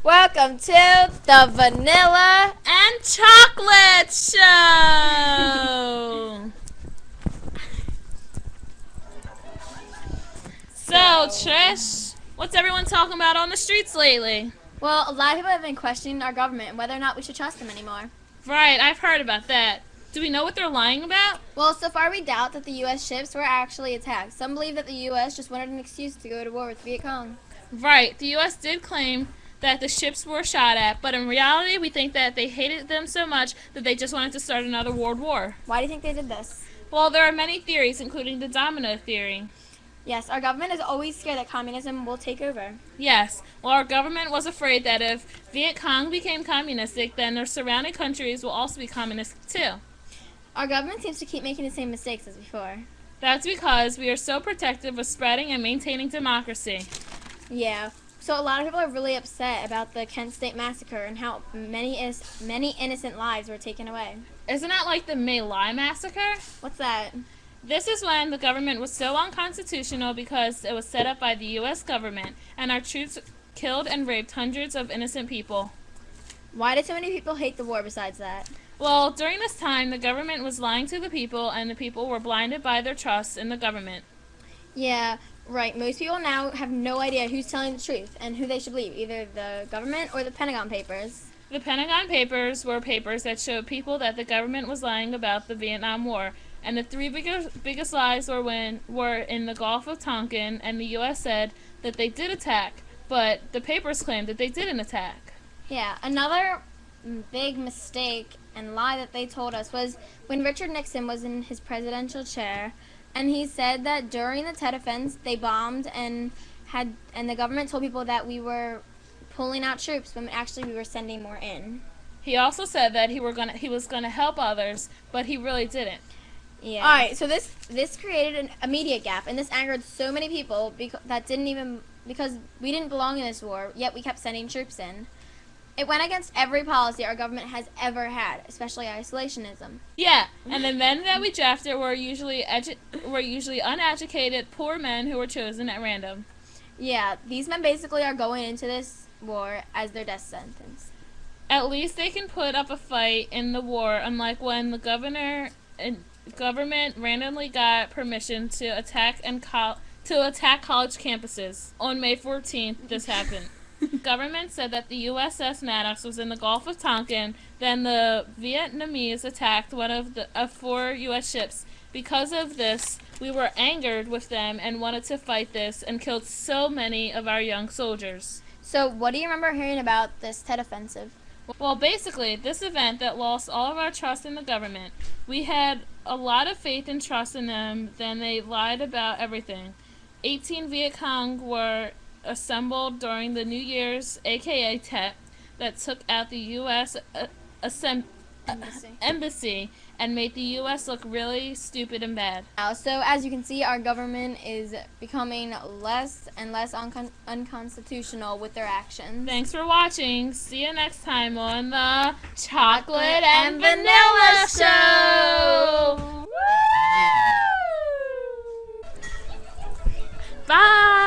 Welcome to the Vanilla and Chocolate Show. So, Trish, what's everyone talking about on the streets lately? Well, a lot of people have been questioning our government and whether or not we should trust them anymore. Right, I've heard about that. Do we know what they're lying about? Well, so far we doubt that the U.S. ships were actually attacked. Some believe that the U.S. just wanted an excuse to go to war with Viet Cong. Right, the U.S. did claim that the ships were shot at, but in reality we think that they hated them so much that they just wanted to start another world war. Why do you think they did this? Well, there are many theories, including the domino theory. Yes, our government is always scared that communism will take over. Yes, well, our government was afraid that if Viet Cong became communistic, then their surrounding countries will also be communist too. Our government seems to keep making the same mistakes as before. That's because we are so protective of spreading and maintaining democracy. Yeah, so a lot of people are really upset about the Kent State Massacre and how many innocent lives were taken away. Isn't that like the My Lai Massacre? What's that? This is when the government was so unconstitutional because it was set up by the U.S. government, and our troops killed and raped hundreds of innocent people. Why did so many people hate the war besides that? Well, during this time, the government was lying to the people, and the people were blinded by their trust in the government. Yeah, right. Most people now have no idea who's telling the truth and who they should believe, either the government or the Pentagon Papers. The Pentagon Papers were papers that showed people that the government was lying about the Vietnam War, and the three biggest lies were in the Gulf of Tonkin, and the U.S. said that they did attack, but the papers claimed that they didn't attack. Yeah, another big mistake and lie that they told us was when Richard Nixon was in his presidential chair, and he said that during the Tet Offense they bombed and the government told people that we were pulling out troops when actually we were sending more in. He also said that he was gonna help others, but he really didn't. Yeah. All right. So this created a media gap, and this angered so many people because we didn't belong in this war, yet we kept sending troops in. It went against every policy our government has ever had, especially isolationism. Yeah, and the men that we drafted were usually uneducated, poor men who were chosen at random. Yeah, these men basically are going into this war as their death sentence. At least they can put up a fight in the war, unlike when the government randomly got permission to attack college campuses. On May 14th, this happened. Government said that the USS Maddox was in the Gulf of Tonkin. Then the Vietnamese attacked one of 4 U.S. ships. Because of this, we were angered with them and wanted to fight this and killed so many of our young soldiers. So what do you remember hearing about this Tet Offensive? Well, basically, this event that lost all of our trust in the government. We had a lot of faith and trust in them, then they lied about everything. 18 Viet Cong were assembled during the New Year's, aka Tet, that took out the U.S. Embassy and made the U.S. look really stupid and bad. So as you can see, our government is becoming less and less unconstitutional with their actions. Thanks for watching. See you next time on the Chocolate and Vanilla Show. Bye.